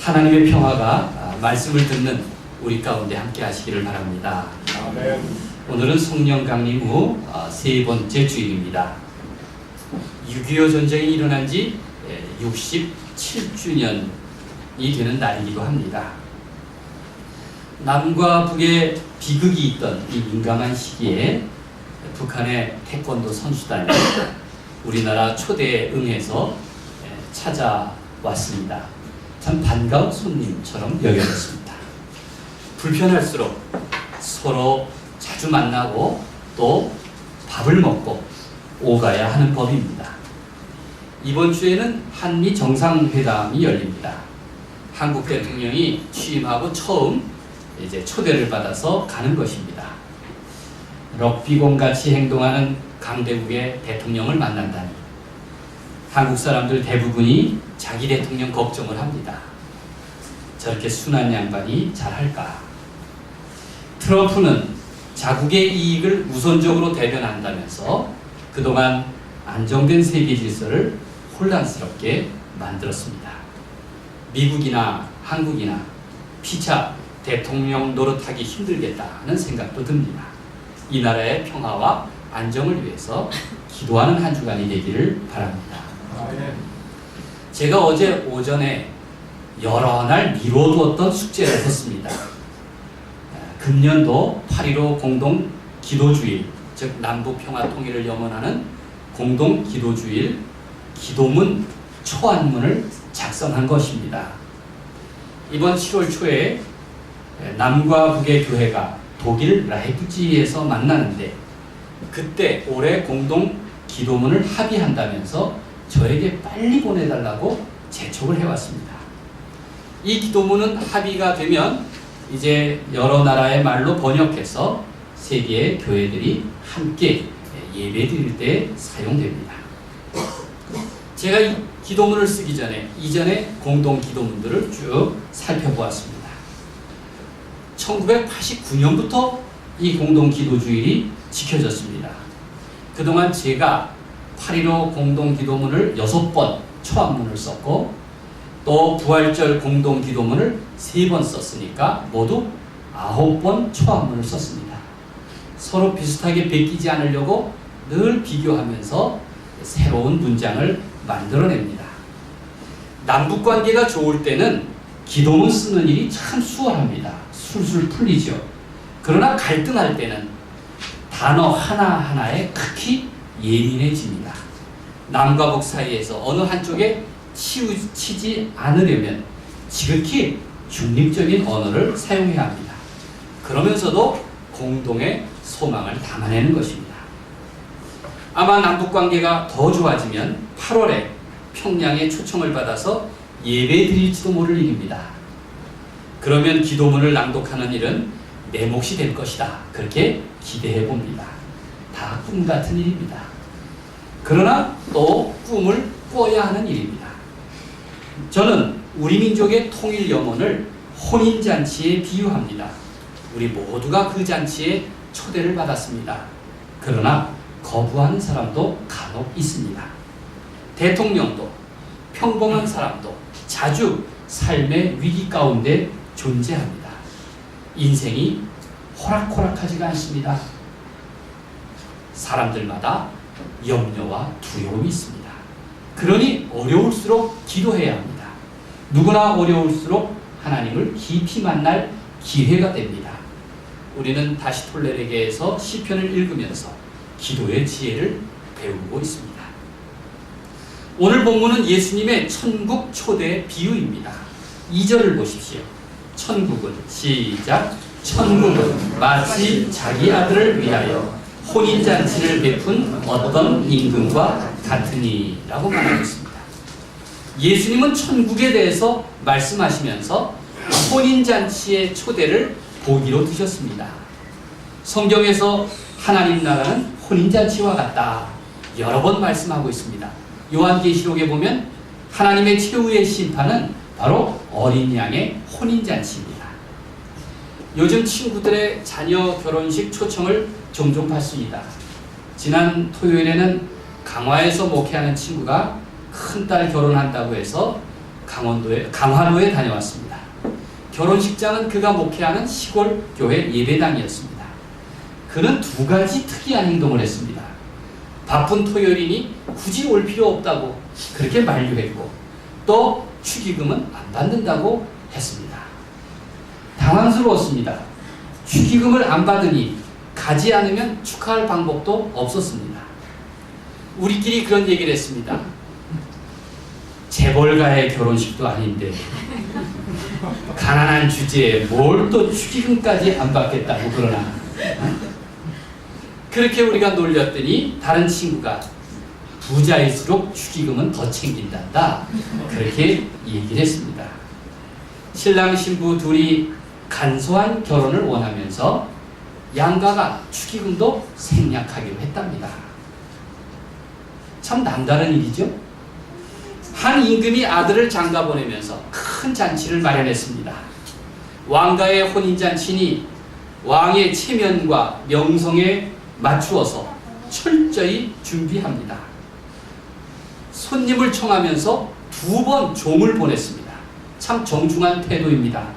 하나님의 평화가 말씀을 듣는 우리 가운데 함께 하시기를 바랍니다. 아멘. 오늘은 성령 강림 후 세 번째 주일입니다. 6.25 전쟁이 일어난 지 67주년이 되는 날이기도 합니다. 남과 북의 비극이 있던 이 민감한 시기에 북한의 태권도 선수단이 우리나라 초대에 응해서 찾아왔습니다. 참 반가운 손님처럼 여겨졌습니다. 불편할수록 서로 자주 만나고 또 밥을 먹고 오가야 하는 법입니다. 이번 주에는 한미 정상회담이 열립니다. 한국 대통령이 취임하고 처음 이제 초대를 받아서 가는 것입니다. 럭비공 같이 행동하는 강대국의 대통령을 만난다니 한국 사람들 대부분이 자기 대통령 걱정을 합니다. 저렇게 순한 양반이 잘할까? 트럼프는 자국의 이익을 우선적으로 대변한다면서 그동안 안정된 세계 질서를 혼란스럽게 만들었습니다. 미국이나 한국이나 피차 대통령 노릇하기 힘들겠다는 생각도 듭니다. 이 나라의 평화와 안정을 위해서 기도하는 한 주간이 되기를 바랍니다. 제가 어제 오전에 여러 날 미뤄두었던 숙제를 했습니다. 금년도 8.15 공동 기도주일, 즉 남북 평화 통일을 염원하는 공동 기도주일 기도문 초안문을 작성한 것입니다. 이번 7월 초에 남과 북의 교회가 독일 라이프치히에서 만나는데 그때 올해 공동 기도문을 합의한다면서 저에게 빨리 보내달라고 재촉을 해왔습니다. 이 기도문은 합의가 되면 이제 여러 나라의 말로 번역해서 세계의 교회들이 함께 예배드릴 때 사용됩니다. 제가 이 기도문을 쓰기 전에 이전의 공동 기도문들을 쭉 살펴보았습니다. 1989년부터 이 공동 기도주일이 지켜졌습니다. 그동안 제가 8.15 공동 기도문을 6번 초안문을 썼고 또 부활절 공동 기도문을 3번 썼으니까 모두 9번 초안문을 썼습니다. 서로 비슷하게 베끼지 않으려고 늘 비교하면서 새로운 문장을 만들어냅니다. 남북 관계가 좋을 때는 기도문 쓰는 일이 참 수월합니다. 술술 풀리죠. 그러나 갈등할 때는 단어 하나하나에 극히 예민해집니다. 남과 북 사이에서 어느 한쪽에 치지 않으려면 지극히 중립적인 언어를 사용해야 합니다. 그러면서도 공동의 소망을 담아내는 것입니다. 아마 남북관계가 더 좋아지면 8월에 평양에 초청을 받아서 예배 드릴지도 모를 일입니다. 그러면 기도문을 낭독하는 일은 내 몫이 될 것이다. 그렇게 기대해 봅니다. 다 꿈 같은 일입니다. 그러나 또 꿈을 꿔야 하는 일입니다. 저는 우리 민족의 통일 염원을 혼인잔치에 비유합니다. 우리 모두가 그 잔치에 초대를 받았습니다. 그러나 거부하는 사람도 간혹 있습니다. 대통령도 평범한 사람도 자주 삶의 위기 가운데 존재합니다. 인생이 호락호락하지가 않습니다. 사람들마다 염려와 두려움이 있습니다. 그러니 어려울수록 기도해야 합니다. 누구나 어려울수록 하나님을 깊이 만날 기회가 됩니다. 우리는 다시톨레르게에서 시편을 읽으면서 기도의 지혜를 배우고 있습니다. 오늘 본문은 예수님의 천국 초대 비유입니다. 2절을 보십시오. 천국은 시작. 천국은 마치 자기 아들을 위하여 혼인잔치를 베푼 어떤 임금과 같으니 라고 말하고 있습니다. 예수님은 천국에 대해서 말씀하시면서 혼인잔치의 초대를 보기로 드셨습니다. 성경에서 하나님 나라는 혼인잔치와 같다 여러 번 말씀하고 있습니다. 요한계시록에 보면 하나님의 최후의 심판은 바로 어린 양의 혼인잔치입니다. 요즘 친구들의 자녀 결혼식 초청을 종종 받습니다. 지난 토요일에는 강화에서 목회하는 친구가 큰딸 결혼한다고 해서 강화도에 다녀왔습니다. 결혼식장은 그가 목회하는 시골 교회 예배당이었습니다. 그는 두 가지 특이한 행동을 했습니다. 바쁜 토요일이니 굳이 올 필요 없다고 그렇게 만류했고, 또 축의금은 안 받는다고 했습니다. 당황스러웠습니다. 축의금을 안 받으니 가지 않으면 축하할 방법도 없었습니다. 우리끼리 그런 얘기를 했습니다. 재벌가의 결혼식도 아닌데 가난한 주제에 뭘 또 축의금까지 안 받겠다고 그러나. 그렇게 우리가 놀렸더니 다른 친구가 부자일수록 축의금은 더 챙긴단다, 그렇게 얘기를 했습니다. 신랑 신부 둘이 간소한 결혼을 원하면서 양가가 축의금도 생략하기로 했답니다. 참 남다른 일이죠. 한 임금이 아들을 장가 보내면서 큰 잔치를 마련했습니다. 왕가의 혼인잔치니 왕의 체면과 명성에 맞추어서 철저히 준비합니다. 손님을 청하면서 2번 종을 보냈습니다. 참 정중한 태도입니다.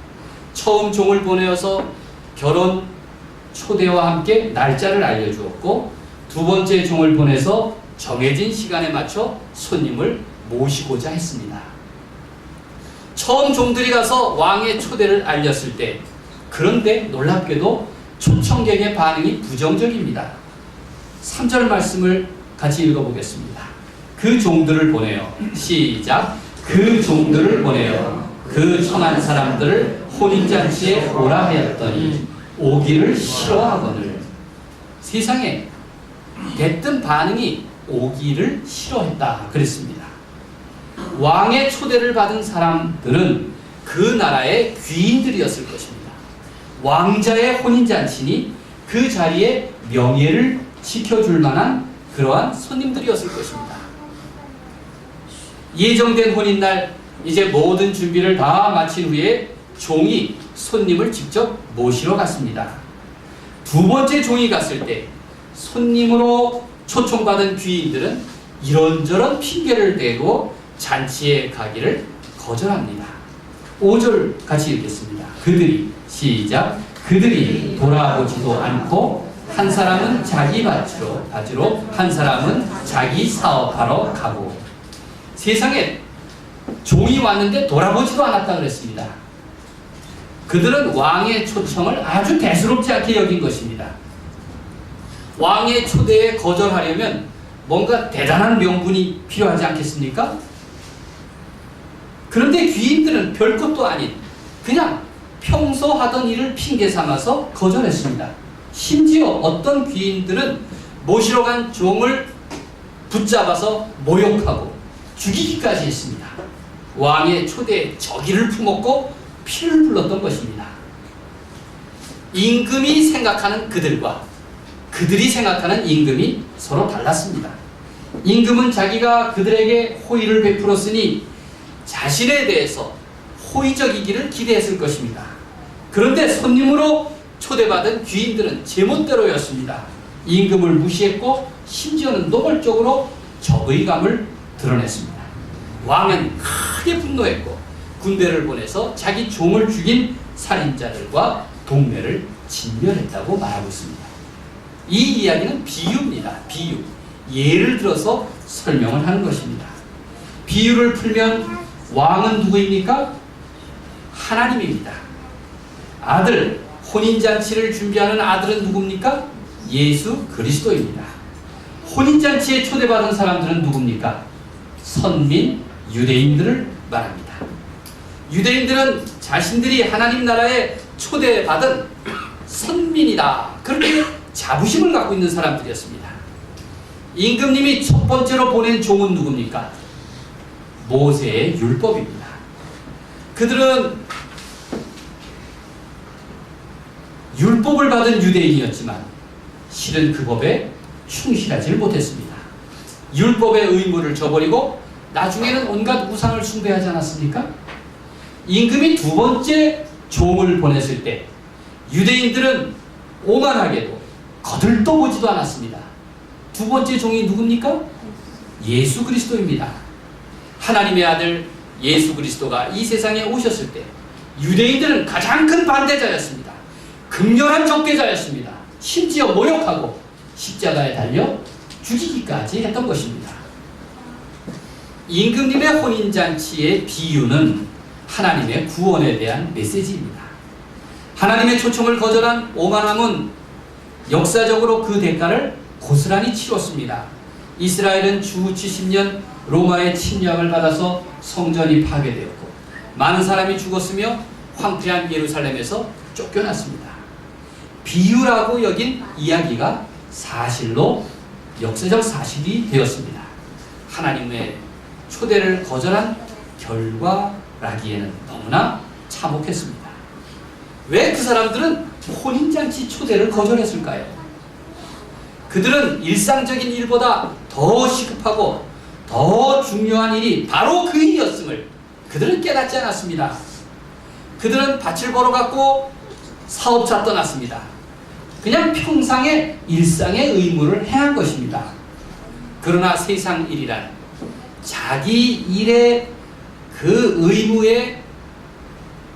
처음 종을 보내어서 결혼 초대와 함께 날짜를 알려주었고, 2번째 종을 보내서 정해진 시간에 맞춰 손님을 모시고자 했습니다. 처음 종들이 가서 왕의 초대를 알렸을 때, 그런데 놀랍게도 초청객의 반응이 부정적입니다. 3절 말씀을 같이 읽어보겠습니다. 그 종들을 보내어, 시작. 그 종들을 보내어 그 청한 사람들을 혼인잔치에 오라 하였더니 오기를 싫어하거늘. 세상에 대뜸 반응이 오기를 싫어했다 그랬습니다. 왕의 초대를 받은 사람들은 그 나라의 귀인들이었을 것입니다. 왕자의 혼인잔치니 그 자리에 명예를 지켜줄 만한 그러한 손님들이었을 것입니다. 예정된 혼인날 이제 모든 준비를 다 마친 후에 종이 손님을 직접 모시러 갔습니다. 2번째 종이 갔을 때 손님으로 초청받은 귀인들은 이런저런 핑계를 대고 잔치에 가기를 거절합니다. 5절 같이 읽겠습니다. 그들이, 시작. 그들이 돌아보지도 않고 한 사람은 자기 밭으로 한 사람은 자기 사업하러 가고. 세상에 종이 왔는데 돌아보지도 않았다 그랬습니다. 그들은 왕의 초청을 아주 대수롭지 않게 여긴 것입니다. 왕의 초대에 거절하려면 뭔가 대단한 명분이 필요하지 않겠습니까? 그런데 귀인들은 별것도 아닌 그냥 평소 하던 일을 핑계 삼아서 거절했습니다. 심지어 어떤 귀인들은 모시러 간 종을 붙잡아서 모욕하고 죽이기까지 했습니다. 왕의 초대에 적의를 품었고 피를 불렀던 것입니다. 임금이 생각하는 그들과 그들이 생각하는 임금이 서로 달랐습니다. 임금은 자기가 그들에게 호의를 베풀었으니 자신에 대해서 호의적이기를 기대했을 것입니다. 그런데 손님으로 초대받은 귀인들은 제멋대로였습니다. 임금을 무시했고 심지어는 노골적으로 적의감을 드러냈습니다. 왕은 크게 분노했고 군대를 보내서 자기 종을 죽인 살인자들과 동매를 진멸했다고 말하고 있습니다. 이 이야기는 비유입니다. 비유. 예를 들어서 설명을 하는 것입니다. 비유를 풀면 왕은 누구입니까? 하나님입니다. 아들, 혼인잔치를 준비하는 아들은 누굽니까? 예수 그리스도입니다. 혼인잔치에 초대받은 사람들은 누굽니까? 선민, 유대인들을 말합니다. 유대인들은 자신들이 하나님 나라에 초대받은 선민이다, 그렇게 자부심을 갖고 있는 사람들이었습니다. 임금님이 첫 번째로 보낸 종은 누굽니까? 모세의 율법입니다. 그들은 율법을 받은 유대인이었지만 실은 그 법에 충실하지 못했습니다. 율법의 의무를 저버리고 나중에는 온갖 우상을 숭배하지 않았습니까? 임금이 2번째 종을 보냈을 때 유대인들은 오만하게도 거들떠보지도 않았습니다. 2번째 종이 누굽니까? 예수 그리스도입니다. 하나님의 아들 예수 그리스도가 이 세상에 오셨을 때 유대인들은 가장 큰 반대자였습니다. 극렬한 적대자였습니다. 심지어 모욕하고 십자가에 달려 죽이기까지 했던 것입니다. 임금님의 혼인잔치의 비유는 하나님의 구원에 대한 메시지입니다. 하나님의 초청을 거절한 오만함은 역사적으로 그 대가를 고스란히 치렀습니다. 이스라엘은 주 70년 로마의 침략을 받아서 성전이 파괴되었고 많은 사람이 죽었으며 황폐한 예루살렘에서 쫓겨났습니다. 비유라고 여긴 이야기가 사실로 역사적 사실이 되었습니다. 하나님의 초대를 거절한 결과라기에는 너무나 참혹했습니다. 왜 그 사람들은 혼인잔치 초대를 거절했을까요? 그들은 일상적인 일보다 더 시급하고 더 중요한 일이 바로 그 일이었음을 그들은 깨닫지 않았습니다. 그들은 밭을 보러 갔고 사업자 떠났습니다. 그냥 평상의 일상의 의무를 행한 것입니다. 그러나 세상 일이란 자기 일의 그 의무에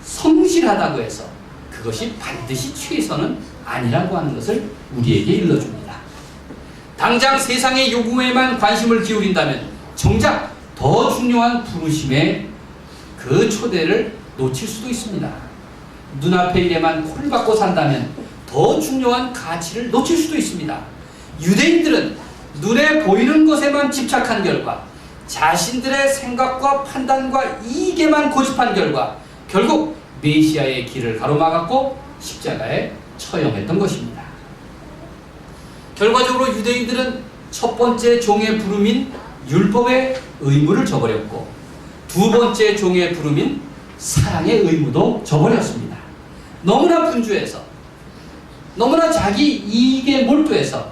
성실하다고 해서 그것이 반드시 최선은 아니라고 하는 것을 우리에게 일러줍니다. 당장 세상의 요구에만 관심을 기울인다면 정작 더 중요한 부르심의 그 초대를 놓칠 수도 있습니다. 눈앞의 일에만 홀 받고 산다면 더 중요한 가치를 놓칠 수도 있습니다. 유대인들은 눈에 보이는 것에만 집착한 결과 자신들의 생각과 판단과 이익에만 고집한 결과 결국 메시아의 길을 가로막았고 십자가에 처형했던 것입니다. 결과적으로 유대인들은 첫 번째 종의 부름인 율법의 의무를 저버렸고 두 번째 종의 부름인 사랑의 의무도 저버렸습니다. 너무나 분주해서 너무나 자기 이익에 몰두해서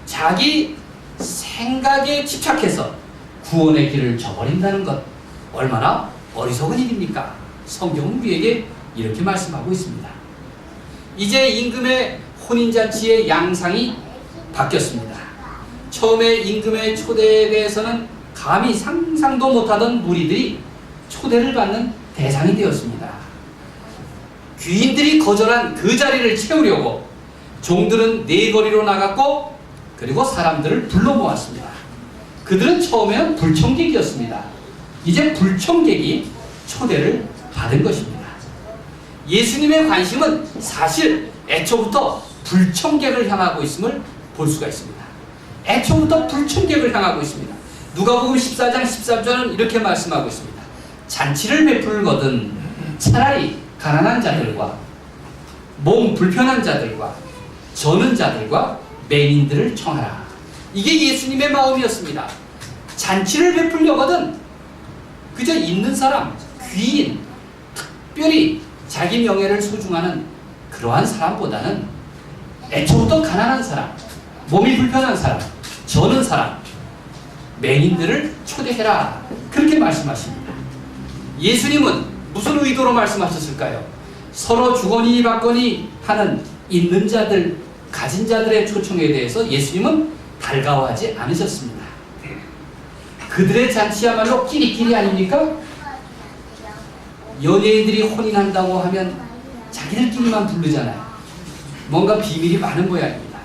자기 생각에 집착해서 구원의 길을 저버린다는 것 얼마나 어리석은 일입니까? 성경은 우리에게 이렇게 말씀하고 있습니다. 이제 임금의 혼인잔치의 양상이 바뀌었습니다. 처음에 임금의 초대에 대해서는 감히 상상도 못하던 무리들이 초대를 받는 대상이 되었습니다. 귀인들이 거절한 그 자리를 채우려고 종들은 네거리로 나갔고 그리고 사람들을 불러 모았습니다. 그들은 처음에는 불청객이었습니다. 이제 불청객이 초대를 받은 것입니다. 예수님의 관심은 사실 애초부터 불청객을 향하고 있음을 볼 수가 있습니다. 애초부터 불청객을 향하고 있습니다. 누가복음 14장 13절은 이렇게 말씀하고 있습니다. 잔치를 베풀거든 차라리 가난한 자들과 몸 불편한 자들과 저는 자들과 맹인들을 청하라. 이게 예수님의 마음이었습니다. 잔치를 베풀려거든 그저 있는 사람, 귀인, 특별히 자기 명예를 소중하는 그러한 사람보다는 애초부터 가난한 사람, 몸이 불편한 사람, 저는 사람, 맹인들을 초대해라. 그렇게 말씀하십니다. 예수님은 무슨 의도로 말씀하셨을까요? 서로 주거니 받거니 하는 있는 자들, 가진 자들의 초청에 대해서 예수님은 달가워하지 않으셨습니다. 그들의 잔치야말로 끼리끼리 아닙니까? 연예인들이 혼인한다고 하면 자기들끼리만 부르잖아요. 뭔가 비밀이 많은 모양입니다.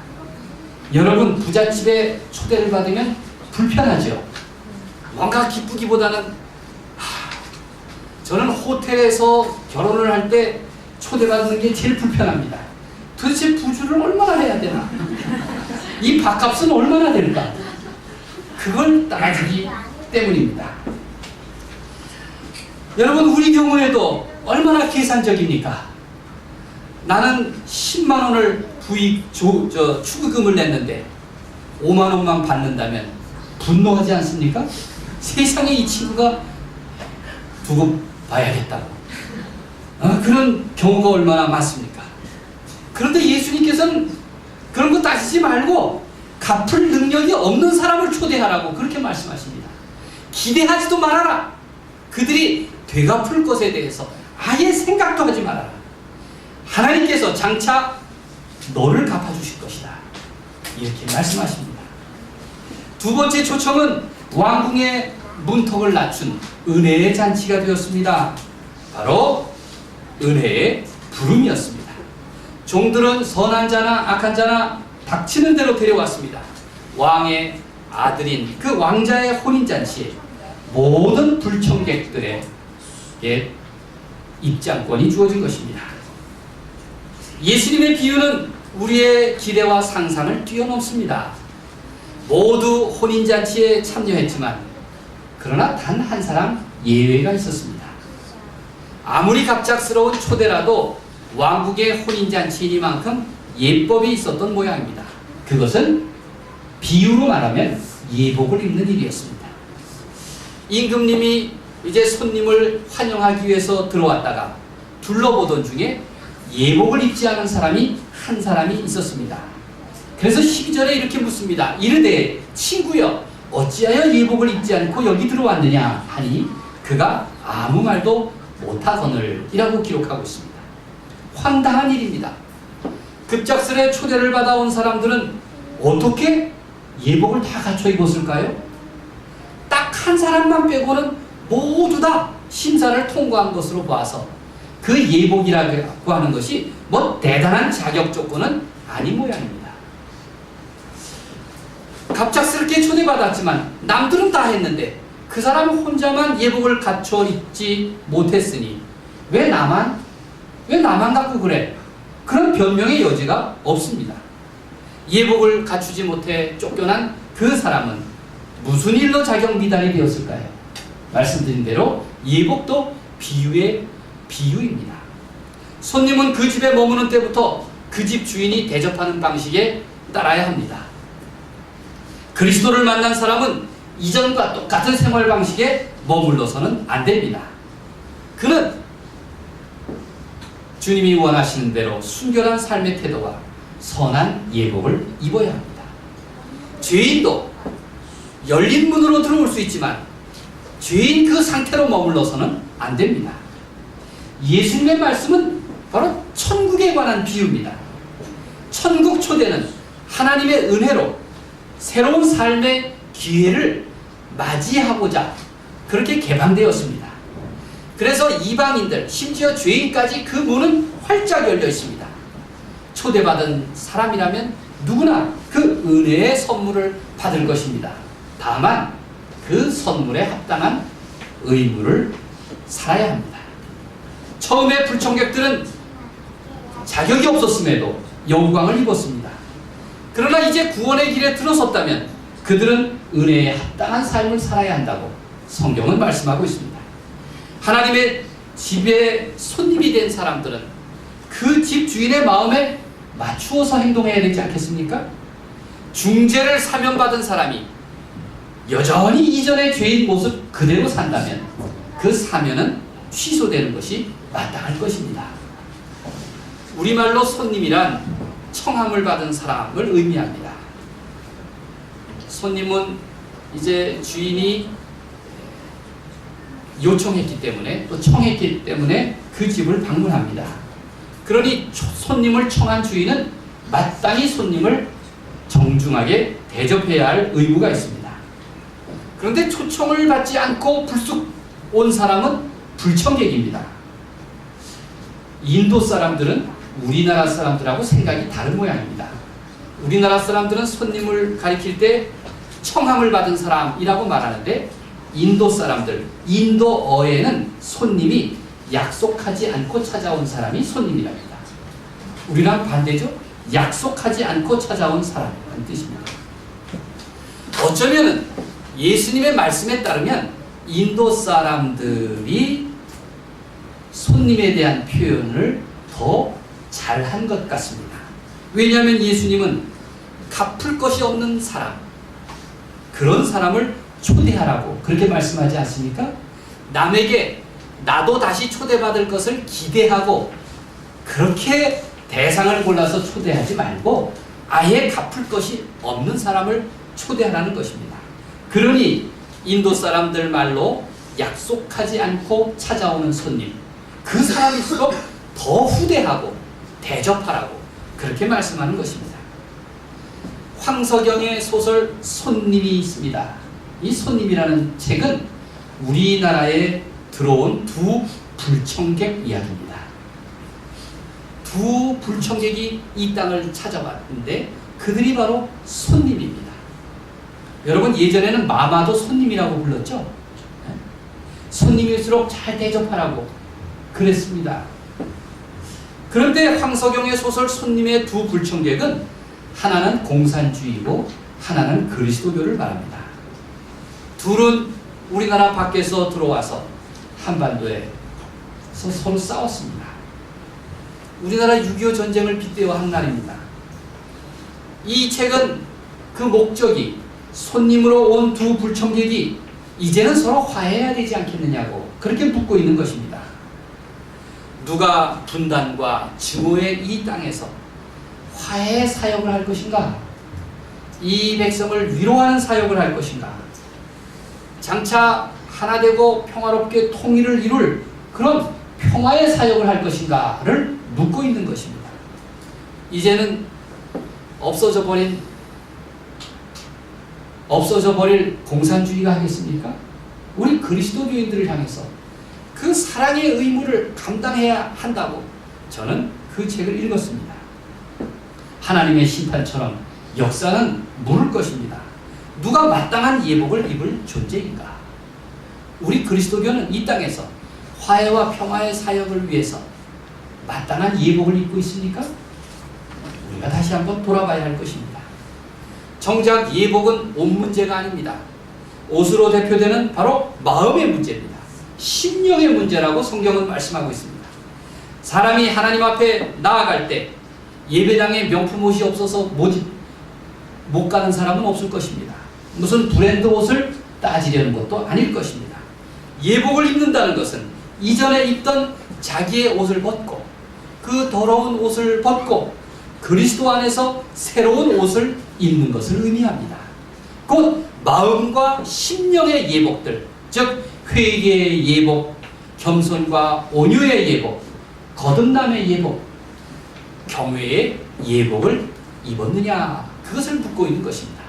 여러분 부잣집에 초대를 받으면 불편하죠. 뭔가 기쁘기보다는 저는 호텔에서 결혼을 할 때 초대받는 게 제일 불편합니다. 도대체 부주를 얼마나 해야 되나? 이 밥값은 얼마나 될까? 그걸 따지기 때문입니다. 여러분 우리 경우에도 얼마나 계산적입니까? 나는 10만 원을 축의금을 냈는데 5만 원만 받는다면 분노하지 않습니까? 세상에 이 친구가 두고 봐야겠다고. 그런 경우가 얼마나 많습니까? 그런데 예수님께서는 그런 거 따지지 말고 갚을 능력이 없는 사람을 초대하라고 그렇게 말씀하십니다. 기대하지도 말아라. 그들이 되갚을 것에 대해서 아예 생각도 하지 말아라. 하나님께서 장차 너를 갚아주실 것이다. 이렇게 말씀하십니다. 두 번째 초청은 왕궁의 문턱을 낮춘 은혜의 잔치가 되었습니다. 바로 은혜의 부름이었습니다. 종들은 선한 자나 악한 자나 닥치는 대로 데려왔습니다. 왕의 아들인 그 왕자의 혼인잔치에 모든 불청객들의 입장권이 주어진 것입니다. 예수님의 비유는 우리의 기대와 상상을 뛰어넘습니다. 모두 혼인잔치에 참여했지만 그러나 단 한 사람 예외가 있었습니다. 아무리 갑작스러운 초대라도 왕국의 혼인잔치이니만큼 예법이 있었던 모양입니다. 그것은 비유로 말하면 예복을 입는 일이었습니다. 임금님이 이제 손님을 환영하기 위해서 들어왔다가 둘러보던 중에 예복을 입지 않은 사람이 한 사람이 있었습니다. 그래서 12절에 이렇게 묻습니다. 이르되 친구여 어찌하여 예복을 입지 않고 여기 들어왔느냐 하니 그가 아무 말도 못하거늘 이라고 기록하고 있습니다. 황당한 일입니다. 급작스레 초대를 받아온 사람들은 어떻게 예복을 다 갖춰 입었을까요? 딱 한 사람만 빼고는 모두 다 심사를 통과한 것으로 봐서 그 예복이라고 하는 것이 뭐 대단한 자격 조건은 아닌 모양입니다. 갑작스럽게 초대받았지만 남들은 다 했는데 그 사람 혼자만 예복을 갖춰 입지 못했으니 왜 나만 갖고 그래? 그런 변명의 여지가 없습니다. 예복을 갖추지 못해 쫓겨난 그 사람은 무슨 일로 자격 미달이 되었을까요? 말씀드린 대로 예복도 비유의 비유입니다. 손님은 그 집에 머무는 때부터 그 집 주인이 대접하는 방식에 따라야 합니다. 그리스도를 만난 사람은 이전과 똑같은 생활 방식에 머물러서는 안 됩니다. 그는 주님이 원하시는 대로 순결한 삶의 태도와 선한 예복을 입어야 합니다. 죄인도 열린 문으로 들어올 수 있지만 죄인 그 상태로 머물러서는 안 됩니다. 예수님의 말씀은 바로 천국에 관한 비유입니다. 천국 초대는 하나님의 은혜로 새로운 삶의 기회를 맞이하고자 그렇게 개방되었습니다. 그래서 이방인들, 심지어 죄인까지 그 문은 활짝 열려 있습니다. 초대받은 사람이라면 누구나 그 은혜의 선물을 받을 것입니다. 다만 그 선물에 합당한 의무를 살아야 합니다. 처음에 불청객들은 자격이 없었음에도 영광을 입었습니다. 그러나 이제 구원의 길에 들어섰다면 그들은 은혜에 합당한 삶을 살아야 한다고 성경은 말씀하고 있습니다. 하나님의 집에 손님이 된 사람들은 그 집 주인의 마음에 맞추어서 행동해야 되지 않겠습니까? 중재를 사면받은 사람이 여전히 이전의 죄인 모습 그대로 산다면 그 사면은 취소되는 것이 마땅할 것입니다. 우리말로 손님이란 청함을 받은 사람을 의미합니다. 손님은 이제 주인이 요청했기 때문에 또 청했기 때문에 그 집을 방문합니다. 그러니 손님을 청한 주인은 마땅히 손님을 정중하게 대접해야 할 의무가 있습니다. 그런데 초청을 받지 않고 불쑥 온 사람은 불청객입니다. 인도 사람들은 우리나라 사람들하고 생각이 다른 모양입니다. 우리나라 사람들은 손님을 가리킬 때 청함을 받은 사람이라고 말하는데 인도 사람들, 인도어에는 손님이 약속하지 않고 찾아온 사람이 손님이랍니다. 우리랑 반대죠? 약속하지 않고 찾아온 사람이라는 뜻입니다. 어쩌면 예수님의 말씀에 따르면 인도 사람들이 손님에 대한 표현을 더 잘한 것 같습니다. 왜냐하면 예수님은 갚을 것이 없는 사람, 그런 사람을 초대하라고 그렇게 말씀하지 않습니까? 남에게 나도 다시 초대받을 것을 기대하고 그렇게 대상을 골라서 초대하지 말고 아예 갚을 것이 없는 사람을 초대하라는 것입니다. 그러니 인도 사람들 말로 약속하지 않고 찾아오는 손님, 그 사람일수록 더 후대하고 대접하라고 그렇게 말씀하는 것입니다. 황석영의 소설 손님이 있습니다. 이 손님이라는 책은 우리나라에 들어온 두 불청객 이야기입니다. 두 불청객이 이 땅을 찾아왔는데 그들이 바로 손님입니다. 여러분, 예전에는 마마도 손님이라고 불렀죠? 손님일수록 잘 대접하라고 그랬습니다. 그런데 황석영의 소설 손님의 두 불청객은 하나는 공산주의고 하나는 그리스도교를 말합니다. 둘은 우리나라 밖에서 들어와서 한반도에서 서로 싸웠습니다. 우리나라 6.25 전쟁을 빗대어 한 날입니다. 이 책은 그 목적이 손님으로 온 두 불청객이 이제는 서로 화해해야 되지 않겠느냐고 그렇게 묻고 있는 것입니다. 누가 분단과 증오의 이 땅에서 화해 사역을 할 것인가? 이 백성을 위로하는 사역을 할 것인가? 장차 하나 되고 평화롭게 통일을 이룰 그런 평화의 사역을 할 것인가를 묻고 있는 것입니다. 이제는 없어져 버릴 공산주의가 하겠습니까? 우리 그리스도교인들을 향해서 그 사랑의 의무를 감당해야 한다고 저는 그 책을 읽었습니다. 하나님의 심판처럼 역사는 물을 것입니다. 누가 마땅한 예복을 입을 존재인가? 우리 그리스도교는 이 땅에서 화해와 평화의 사역을 위해서 마땅한 예복을 입고 있습니까? 우리가 다시 한번 돌아봐야 할 것입니다. 정작 예복은 옷 문제가 아닙니다. 옷으로 대표되는 바로 마음의 문제입니다. 심령의 문제라고 성경은 말씀하고 있습니다. 사람이 하나님 앞에 나아갈 때 예배당에 명품 옷이 없어서 못 가는 사람은 없을 것입니다. 무슨 브랜드 옷을 따지려는 것도 아닐 것입니다. 예복을 입는다는 것은 이전에 입던 자기의 옷을 벗고 그 더러운 옷을 벗고 그리스도 안에서 새로운 옷을 입는 것을 의미합니다. 곧 마음과 심령의 예복들, 즉 회개의 예복, 겸손과 온유의 예복, 거듭남의 예복, 경외의 예복을 입었느냐, 그것을 묻고 있는 것입니다.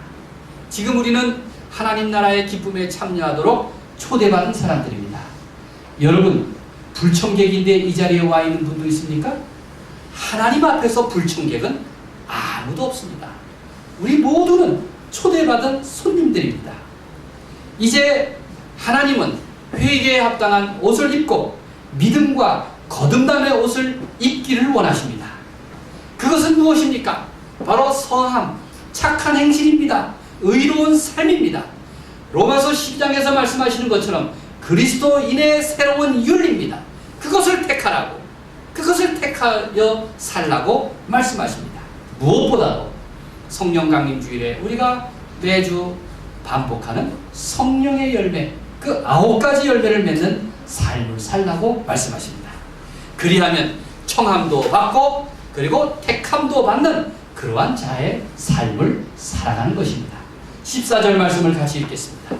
지금 우리는 하나님 나라의 기쁨에 참여하도록 초대받은 사람들입니다. 여러분, 불청객인데 이 자리에 와 있는 분도 있습니까? 하나님 앞에서 불청객은 아무도 없습니다. 우리 모두는 초대받은 손님들입니다. 이제 하나님은 회개에 합당한 옷을 입고 믿음과 거듭남의 옷을 입기를 원하십니다. 그것은 무엇입니까? 바로 선함, 착한 행실입니다. 의로운 삶입니다. 로마서 12장에서 말씀하시는 것처럼 그리스도인의 새로운 윤리입니다. 그것을 택하라고, 그것을 택하여 살라고 말씀하십니다. 무엇보다도 성령 강림 주일에 우리가 매주 반복하는 성령의 열매, 그 9가지 열매를 맺는 삶을 살라고 말씀하십니다. 그리하면 청함도 받고 그리고 택함도 받는 그러한 자의 삶을 살아가는 것입니다. 14절 말씀을 같이 읽겠습니다.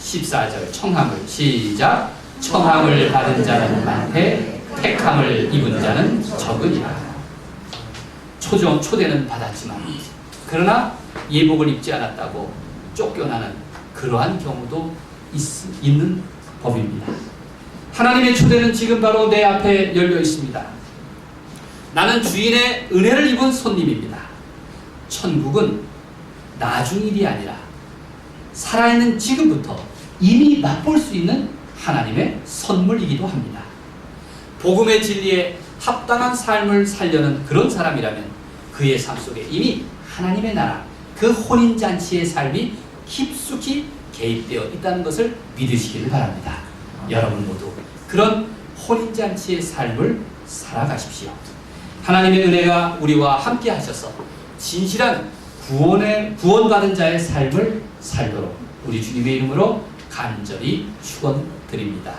14절 청함을 시작. 청함을 받은 자는 많되 택함을 입은 자는 적으니라. 초대는 받았지만 그러나 예복을 입지 않았다고 쫓겨나는 그러한 경우도 있는 법입니다. 하나님의 초대는 지금 바로 내 앞에 열려 있습니다. 나는 주인의 은혜를 입은 손님입니다. 천국은 나중 일이 아니라 살아있는 지금부터 이미 맛볼 수 있는 하나님의 선물이기도 합니다. 복음의 진리에 합당한 삶을 살려는 그런 사람이라면 그의 삶 속에 이미 하나님의 나라, 그 혼인잔치의 삶이 깊숙이 개입되어 있다는 것을 믿으시기를 바랍니다. 여러분 모두 그런 혼인잔치의 삶을 살아가십시오. 하나님의 은혜가 우리와 함께 하셔서 진실한 구원받은 자의 삶을 살도록 우리 주님의 이름으로 간절히 축원드립니다.